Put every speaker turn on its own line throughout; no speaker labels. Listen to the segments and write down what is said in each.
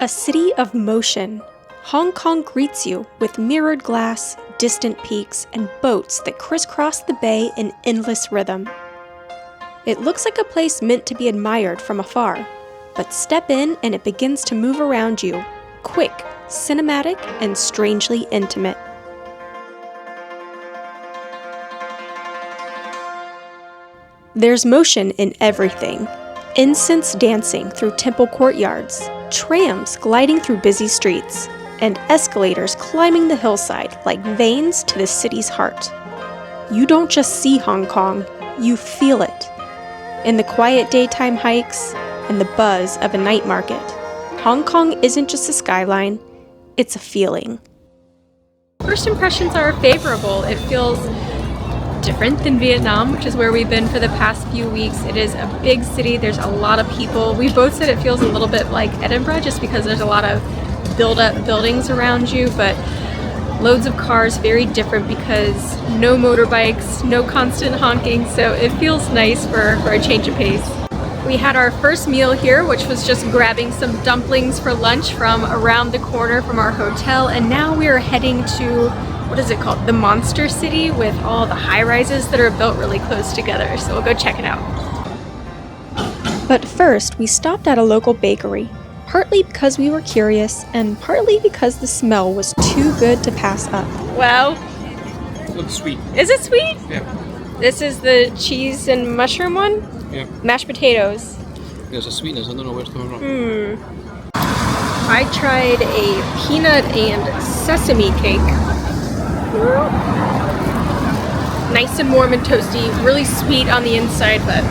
A city of motion, Hong Kong greets you with mirrored glass, distant peaks, and boats that crisscross the bay in endless rhythm. It looks like a place meant to be admired from afar, but step in and it begins to move around you, quick, cinematic, and strangely intimate. There's motion in everything. Incense dancing through temple courtyards, trams gliding through busy streets, and escalators climbing the hillside like veins to the city's heart. You don't just see Hong Kong, you feel it. In the quiet daytime hikes and the buzz of a night market, Hong Kong isn't just a skyline, it's a feeling.
First impressions are favorable. It feels different than Vietnam, which is where we've been for the past few weeks. It is a big city, there's a lot of people. We both said it feels a little bit like Edinburgh just because there's a lot of build-up buildings around you, but loads of cars, very different because no motorbikes, no constant honking, so it feels nice for a change of pace. We had our first meal here, which was just grabbing some dumplings for lunch from around the corner from our hotel, and now we are heading to, what is it called? The Monster City, with all the high-rises that are built really close together, so we'll go check it out.
But first, we stopped at a local bakery, partly because we were curious, and partly because the smell was too good to pass up.
Wow.
It looks sweet.
Is it sweet?
Yeah.
This is the cheese and mushroom one?
Yeah.
Mashed potatoes.
There's a sweetness, I don't know where it's coming from.
I tried a peanut and sesame cake. Nice and warm and toasty, really sweet on the inside, but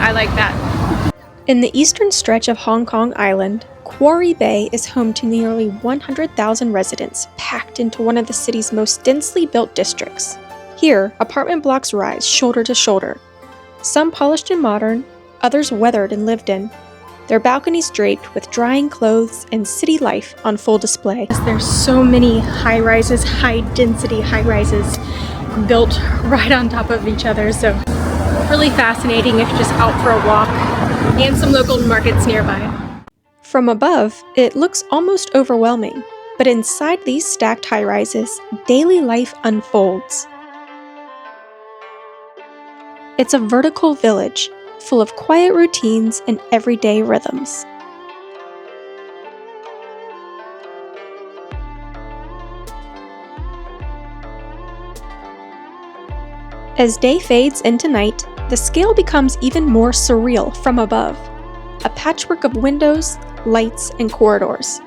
I like that.
In the eastern stretch of Hong Kong Island, Quarry Bay is home to nearly 100,000 residents packed into one of the city's most densely built districts. Here, apartment blocks rise shoulder to shoulder, some polished and modern, others weathered and lived in, their balconies draped with drying clothes and city life on full display. There's so many high-rises, high-density high-rises built right on top of each other, so really fascinating if you're just out for a walk, and some local markets nearby. From above, it looks almost overwhelming, but inside these stacked high-rises, daily life unfolds. It's a vertical village, full of quiet routines and everyday rhythms. As day fades into night, the scale becomes even more surreal from above. A patchwork of windows, lights, and corridors,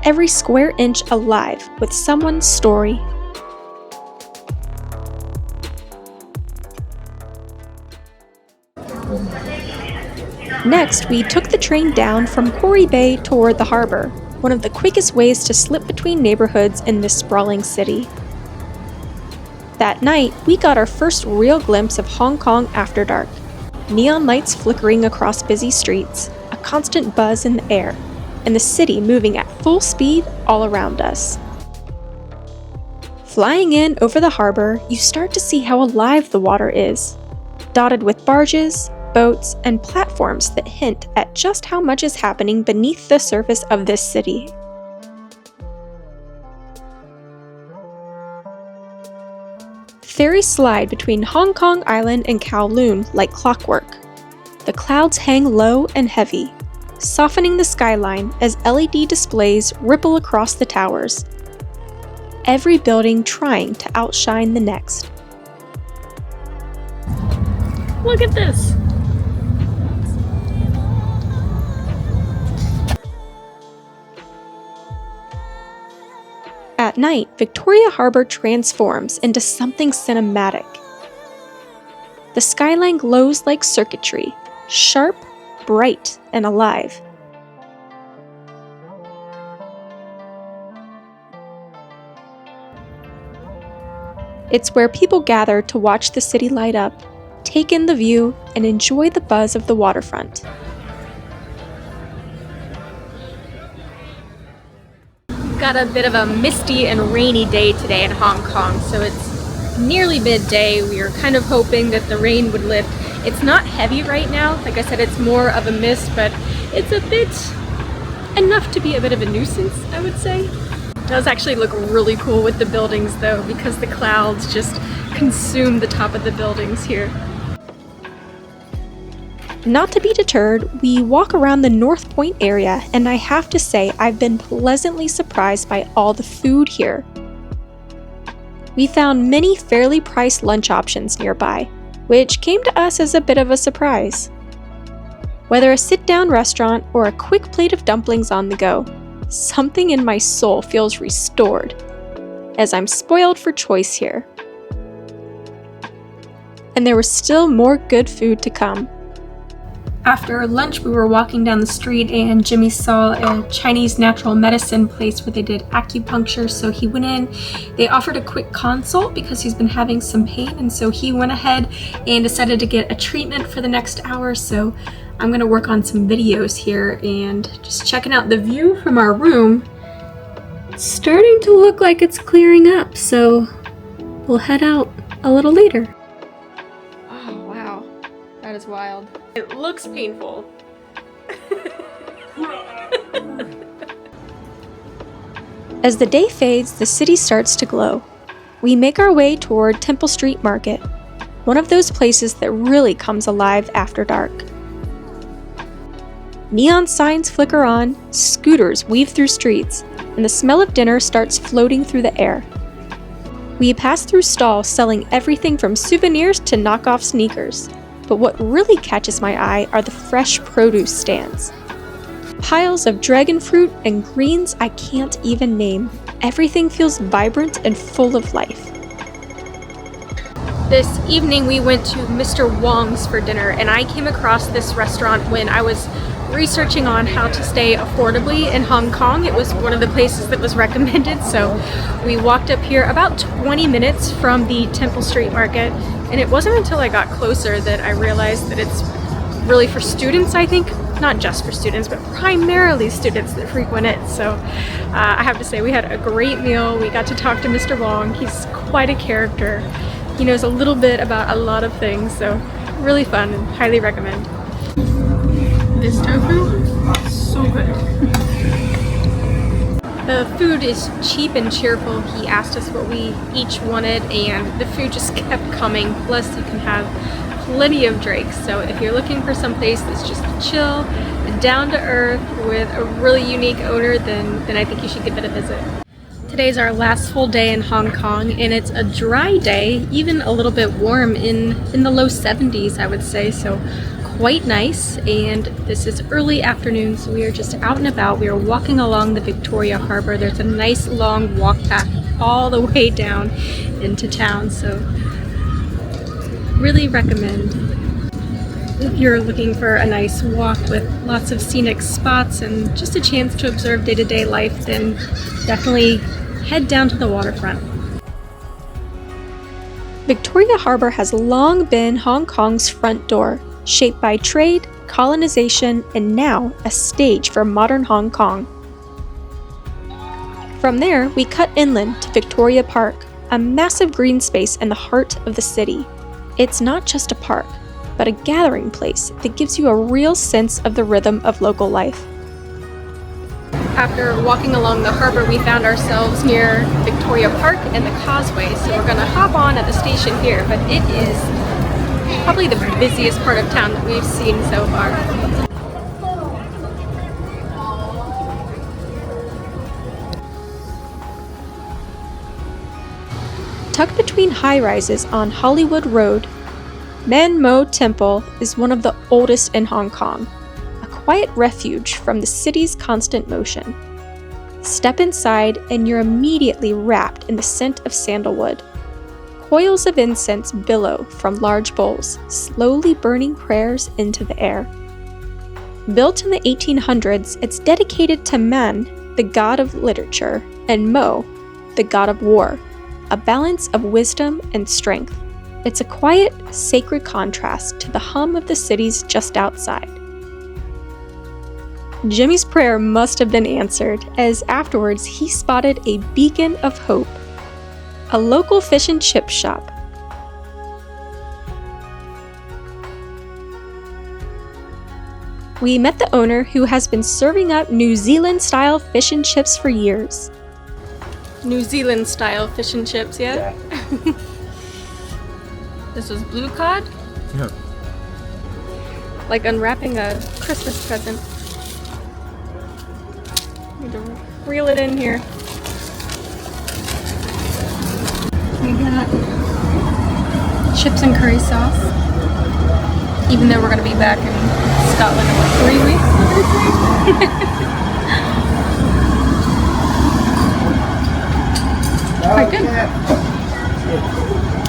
every square inch alive with someone's story. Next, we took the train down from Quarry Bay toward the harbor, one of the quickest ways to slip between neighborhoods in this sprawling city. That night, we got our first real glimpse of Hong Kong after dark. Neon lights flickering across busy streets, a constant buzz in the air, and the city moving at full speed all around us. Flying in over the harbor, you start to see how alive the water is, dotted with barges, boats, and platforms that hint at just how much is happening beneath the surface of this city. Ferries slide between Hong Kong Island and Kowloon like clockwork. The clouds hang low and heavy, softening the skyline as LED displays ripple across the towers, every building trying to outshine the next.
Look at this!
At night, Victoria Harbour transforms into something cinematic. The skyline glows like circuitry, sharp, bright, and alive. It's where people gather to watch the city light up, take in the view, and enjoy the buzz of the waterfront.
Got a bit of a misty and rainy day today in Hong Kong, so it's nearly midday. We are kind of hoping that the rain would lift. It's not heavy right now. Like I said, it's more of a mist, but it's a bit enough enough to be a bit of a nuisance, I would say. It does actually look really cool with the buildings though, because the clouds just consume the top of the buildings here.
Not to be deterred, we walk around the North Point area, and I have to say I've been pleasantly surprised by all the food here. We found many fairly priced lunch options nearby, which came to us as a bit of a surprise. Whether a sit-down restaurant or a quick plate of dumplings on the go, something in my soul feels restored, as I'm spoiled for choice here. And there was still more good food to come. After lunch, we were walking down the street and Jimmy saw a Chinese natural medicine place where they did acupuncture, so he went in. They offered a quick consult because he's been having some pain, and so he went ahead and decided to get a treatment for the next hour. So I'm going to work on some videos here and just checking out the view from our room. It's starting to look like it's clearing up, so we'll head out a little later.
Oh wow, that is wild. It looks painful.
As the day fades, the city starts to glow. We make our way toward Temple Street Market, one of those places that really comes alive after dark. Neon signs flicker on, scooters weave through streets, and the smell of dinner starts floating through the air. We pass through stalls selling everything from souvenirs to knockoff sneakers. But what really catches my eye are the fresh produce stands. Piles of dragon fruit and greens I can't even name. Everything feels vibrant and full of life.
This evening we went to Mr. Wong's for dinner, and I came across this restaurant when I was researching on how to stay affordably in Hong Kong. It was one of the places that was recommended, so we walked up here about 20 minutes from the Temple Street Market. And it wasn't until I got closer that I realized that it's really for students, I think. Not just for students, but primarily students that frequent it. So I have to say we had a great meal. We got to talk to Mr. Wong. He's quite a character. He knows a little bit about a lot of things, so really fun and highly recommend. This tofu, so good. The food is cheap and cheerful. He asked us what we each wanted, and the food just kept coming. Plus, you can have plenty of drinks. So if you're looking for some place that's just chill, down to earth, with a really unique owner, then I think you should give it a visit. Today's our last full day in Hong Kong, and it's a dry day, even a little bit warm in the low 70s, I would say. So quite nice, and this is early afternoon, so we are just out and about. We are walking along the Victoria Harbour. There's a nice long walk path all the way down into town, so really recommend. If you're looking for a nice walk with lots of scenic spots and just a chance to observe day-to-day life, then definitely head down to the waterfront.
Victoria Harbour has long been Hong Kong's front door, shaped by trade, colonization, and now a stage for modern Hong Kong. From there, we cut inland to Victoria Park, a massive green space in the heart of the city. It's not just a park, but a gathering place that gives you a real sense of the rhythm of local life.
After walking along the harbor, we found ourselves near Victoria Park and the causeway, so we're going to hop on at the station here, but it is probably the busiest part of town that we've seen so far.
Tucked between high-rises on Hollywood Road, Man Mo Temple is one of the oldest in Hong Kong, a quiet refuge from the city's constant motion. Step inside and you're immediately wrapped in the scent of sandalwood. Coils of incense billow from large bowls, slowly burning prayers into the air. Built in the 1800s, it's dedicated to Man, the god of literature, and Mo, the god of war, a balance of wisdom and strength. It's a quiet, sacred contrast to the hum of the cities just outside. Jimmy's prayer must have been answered, as afterwards he spotted a beacon of hope. A local fish and chip shop. We met the owner, who has been serving up New Zealand-style fish and chips for years.
New Zealand-style fish and chips, yeah? This was blue cod?
Yeah.
Like unwrapping a Christmas present. Need to reel it in here. We got chips and curry sauce. Even though we're going to be back in Scotland in like 3 weeks. Quite good.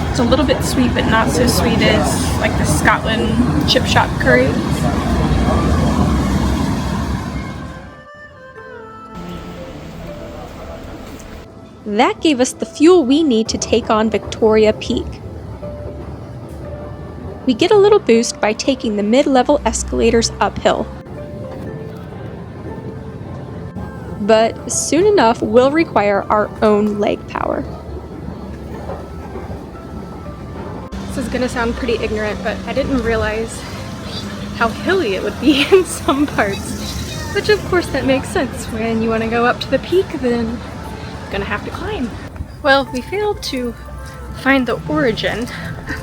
It's a little bit sweet, but not so sweet as like the Scotland chip shop curry.
That gave us the fuel we need to take on Victoria Peak. We get a little boost by taking the mid-level escalators uphill. But soon enough, we'll require our own leg power.
This is gonna sound pretty ignorant, but I didn't realize how hilly it would be in some parts. Which of course that makes sense. When you want to go up to the peak, then you're gonna have to climb. Well, we failed to find the origin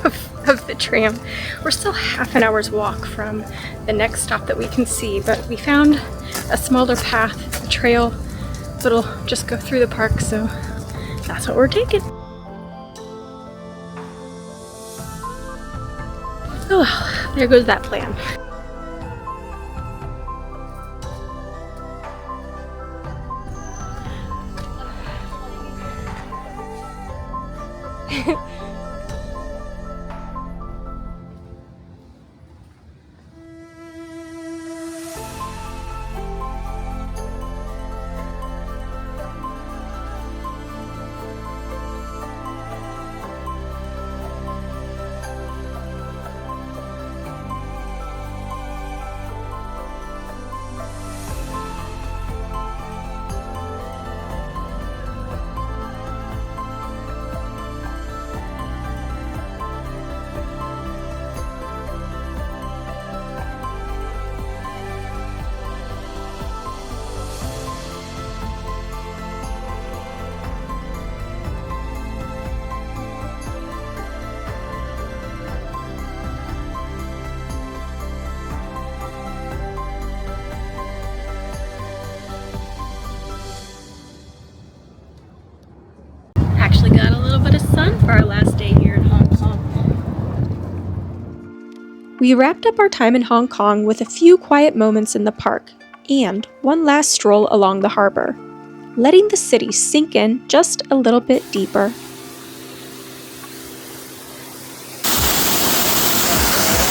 of the tram. We're still half an hour's walk from the next stop that we can see, but we found a smaller path, a trail that'll just go through the park, so that's what we're taking. Oh well, there goes that plan. Actually got a little bit of sun for our last day here in Hong Kong.
We wrapped up our time in Hong Kong with a few quiet moments in the park and one last stroll along the harbor, letting the city sink in just a little bit deeper.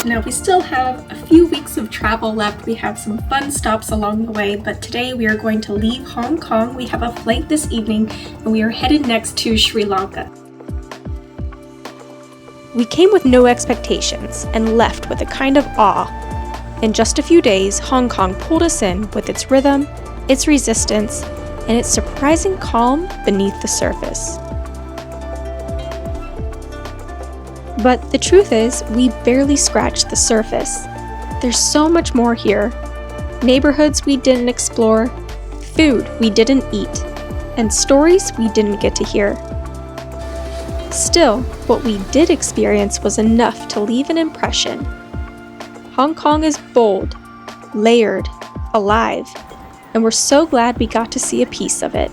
Now we still have a few weeks of travel left. We have some fun stops along the way, but today we are going to leave Hong Kong. We have a flight this evening and we are headed next to Sri Lanka.
We came with no expectations and left with a kind of awe. In just a few days, Hong Kong pulled us in with its rhythm, its resistance, and its surprising calm beneath the surface. But the truth is, we barely scratched the surface. There's so much more here. Neighborhoods we didn't explore, food we didn't eat, and stories we didn't get to hear. Still, what we did experience was enough to leave an impression. Hong Kong is bold, layered, alive, and we're so glad we got to see a piece of it.